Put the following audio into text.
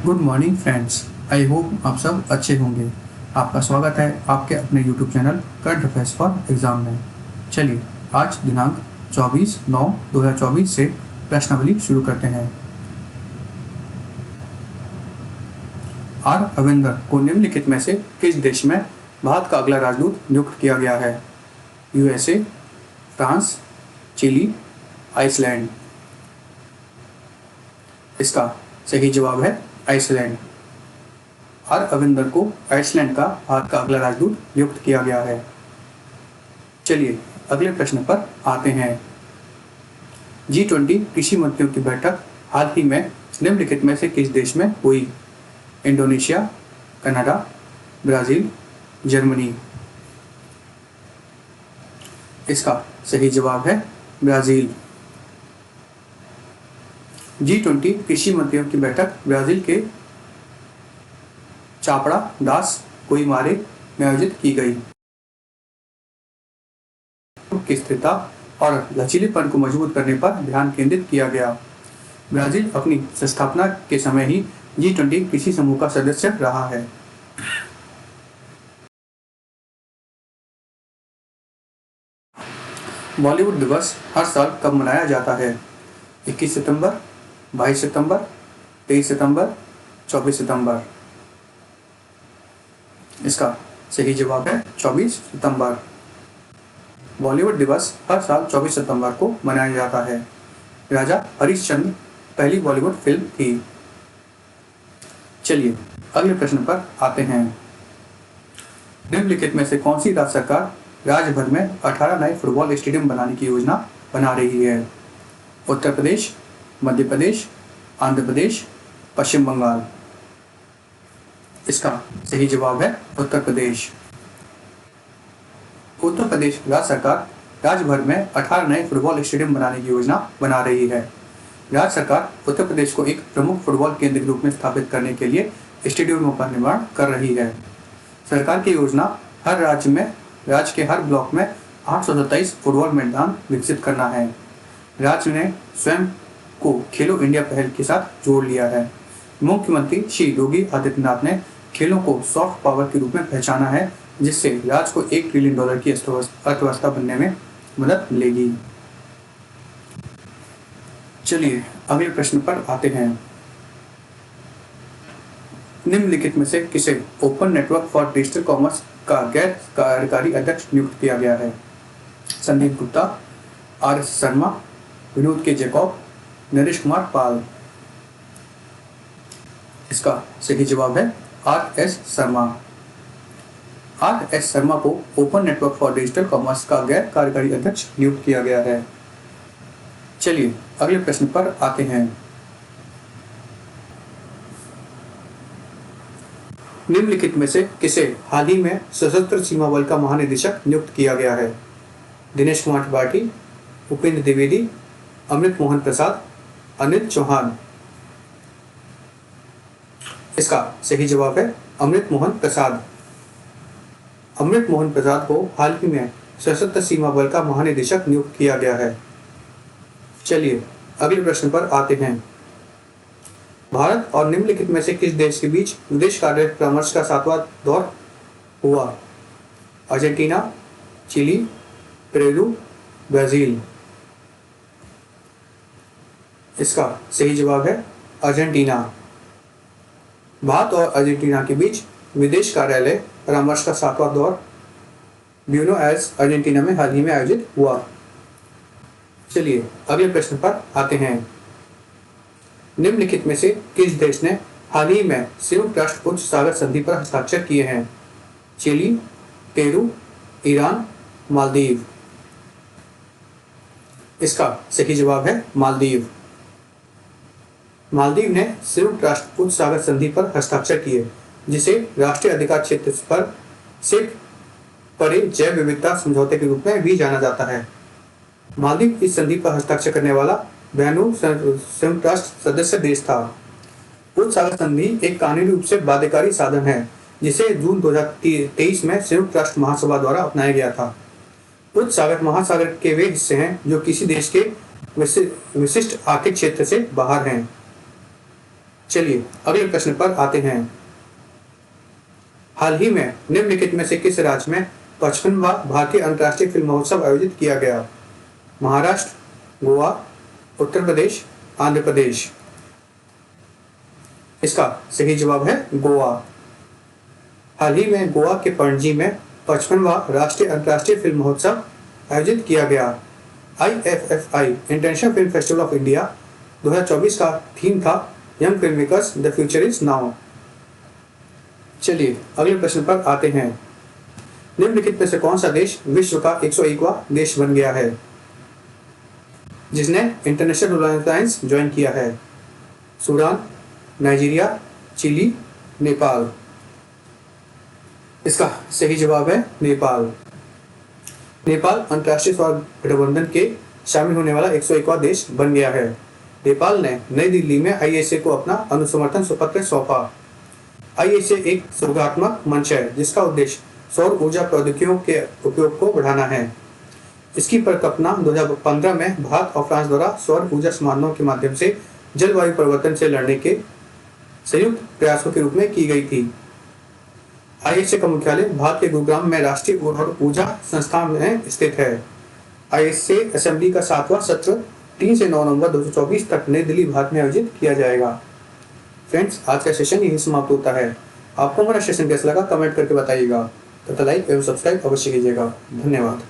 Good morning friends. I hope आप सब अच्छे होंगे। आपका स्वागत है आपके अपने YouTube channel current affairs for exam में। चलिए आज दिनांक 24/9/2024 से प्रश्नावली शुरू करते हैं। आर अविंदर को निम्नलिखित में से किस देश में भारत का अगला राजदूत नियुक्त किया गया है? USA, France, Chile, Iceland. इसका सही जवाब है आइसलैंड। आर अविंदर को आइसलैंड का भारत का अगला राजदूत नियुक्त किया गया है। चलिए अगले प्रश्न पर आते हैं। G20 कृषि मंत्रियों की बैठक हाल ही में निम्नलिखित में से किस देश में हुई? Indonesia, Canada, Brazil, Germany. इसका सही जवाब है ब्राजील। G20 कृषि मंत्रियों की बैठक ब्राजील के चापड़ा दास कोइमारे में आयोजित की गई। की स्थिरता और लचीलेपन को मजबूत करने पर ध्यान केंद्रित किया गया। ब्राजील अपनी स्थापना के समय ही G20 कृषि समूह का सदस्य रहा है। बॉलीवुड दिवस हर साल कब मनाया जाता है? 21 सितंबर, 22 सितंबर, 23 सितंबर, 24 सितंबर। इसका सही जवाब है 24 सितंबर। बॉलीवुड दिवस हर साल 24 सितंबर को मनाया जाता है। राजा हरिश्चंद्र पहली बॉलीवुड फिल्म थी। चलिए अगले प्रश्न पर आते हैं। निम्नलिखित में से कौन सी राज्य सरकार राज्य भर में 18 नए फुटबॉल स्टेडियम बनाने की योजना बना रही है? उत्तर प्रदेश, मध्य प्रदेश, आंध्र प्रदेश, पश्चिम बंगाल। इसका सही जवाब है उत्तर प्रदेश। उत्तर प्रदेश राज्य सरकार राज्य भर में 18 नए फुटबॉल स्टेडियम बनाने की योजना बना रही है। राज्य सरकार उत्तर प्रदेश को एक प्रमुख फुटबॉल केंद्र के रूप में स्थापित करने के लिए स्टेडियमों का निर्माण कर रही है। सरकार की योजना हर राज्य के हर ब्लॉक में 827 फुटबॉल मैदान विकसित करना है। राज्य ने स्वयं को खेलो इंडिया पहल के साथ जोड़ लिया है। मुख्यमंत्री श्री योगी आदित्यनाथ ने खेलों को सॉफ्ट पावर के रूप में पहचाना है, जिससे राज्य को $1 ट्रिलियन की अर्थव्यवस्था बनने में मदद मिलेगी। चलिए अगले प्रश्न पर आते हैं। निम्नलिखित में से किसे open network for digital commerce का गैर कार्यकारी अध्यक्ष नियुक्त किया गया है? संदीप गुप्ता, आर शर्मा, विनोद के जैकब, नरेश कुमार पाल। इसका सही जवाब है आर.एस. शर्मा। आर.एस. शर्मा को open network for digital commerce का गैर कार्यकारी अध्यक्ष नियुक्त किया गया है। चलिए अगले प्रश्न पर आते हैं। निम्नलिखित में से किसे हाल ही में सशस्त्र सीमा बल का महानिदेशक नियुक्त किया गया है? दिनेश कुमार त्रिपाठी, उपेंद्र द्विवेदी, अमृत मोहन प्रसाद, अनिल चौहान। इसका सही जवाब है अमृत मोहन प्रसाद। अमृत मोहन प्रसाद को हाल ही में सशस्त्र सीमा बल का महानिदेशक नियुक्त किया गया है। चलिए अगले प्रश्न पर आते हैं। भारत और निम्नलिखित में से किस देश के बीच विदेश कार्य परामर्श का 7वां दौर हुआ? Argentina, Chile, Peru, Brazil. इसका सही जवाब है अर्जेंटीना। भारत और अर्जेंटीना के बीच विदेश कार्यालय परामर्श का 7वां दौर ब्यूनो एयर्स अर्जेंटीना में हाल ही में आयोजित हुआ। चलिए अगले प्रश्न पर आते हैं। निम्नलिखित में से किस देश ने हाल ही में संयुक्त राष्ट्र उच्च सागर संधि पर हस्ताक्षर किए हैं? Chile, Peru, Iran, Maldives. इसका सही जवाब है मालदीव। मालदीव ने संयुक्त राष्ट्र उच्च सागर संधि पर हस्ताक्षर किए, जिसे राष्ट्रीय अधिकार क्षेत्र पर से परे जैव विविधता समझौते के रूप में भी जाना जाता है। मालदीव इस संधि पर हस्ताक्षर करने वाला संयुक्त राष्ट्र सदस्य देश था। उच्च सागर संधि एक कानूनी रूप से बाध्यकारी साधन है, जिसे जून 2023 में संयुक्त राष्ट्र महासभा द्वारा अपनाया गया था। उच्च सागर महासागर के वे हिस्से हैं जो किसी देश के विशिष्ट आर्थिक क्षेत्र से बाहर हैं। चलिए अगले प्रश्न पर आते हैं। हाल ही में निम्नलिखित में से किस राज्य में 55वां भारतीय अंतर्राष्ट्रीय फिल्म महोत्सव आयोजित किया गया? महाराष्ट्र, गोवा, उत्तर प्रदेश, आंध्र प्रदेश। इसका सही जवाब है गोवा। हाल ही में गोवा के पणजी में 55वां राष्ट्रीय अंतर्राष्ट्रीय फिल्म महोत्सव आयोजित किया गया। IFFI international film festival of India 2024 का थीम था young film makers the future is now. चलिए अगले प्रश्न पर आते हैं। निम्नलिखित में से कौन सा देश विश्व का 101वां देश बन गया है जिसने इंटरनेशनल रूरल अलायंस ज्वाइन किया है? Sudan, Nigeria, Chile, Nepal. इसका सही जवाब है नेपाल। नेपाल अंतर्राष्ट्रीय सौर गठबंधन के शामिल होने वाला 101वां देश बन गया है। नेपाल ने नई दिल्ली में ISA को अपना अनुसमर्थन पत्र सौंपा। ISA एक सर्वगात्मक मंच है जिसका उद्देश्य सौर ऊर्जा प्रौद्योगिकियों के उपयोग को बढ़ाना है। इसकी परिकल्पना 2015 में भारत और फ्रांस द्वारा सौर ऊर्जा समाधानों के माध्यम से जलवायु परिवर्तन से लड़ने के संयुक्त प्रयासों के रूप में की गई थी। ISA का मुख्यालय भारत के गुरुग्राम में राष्ट्रीय ऊर्जा संस्थान में स्थित है। ISA असेंबली का 7वां सत्र 3 से 9 नवंबर 2024 तक नई दिल्ली, भारत में आयोजित किया जाएगा। फ्रेंड्स, आज का सेशन यही समाप्त होता है। आपको हमारा सेशन कैसा लगा कमेंट करके बताइएगा तथा लाइक एवं सब्सक्राइब अवश्य कीजिएगा। धन्यवाद।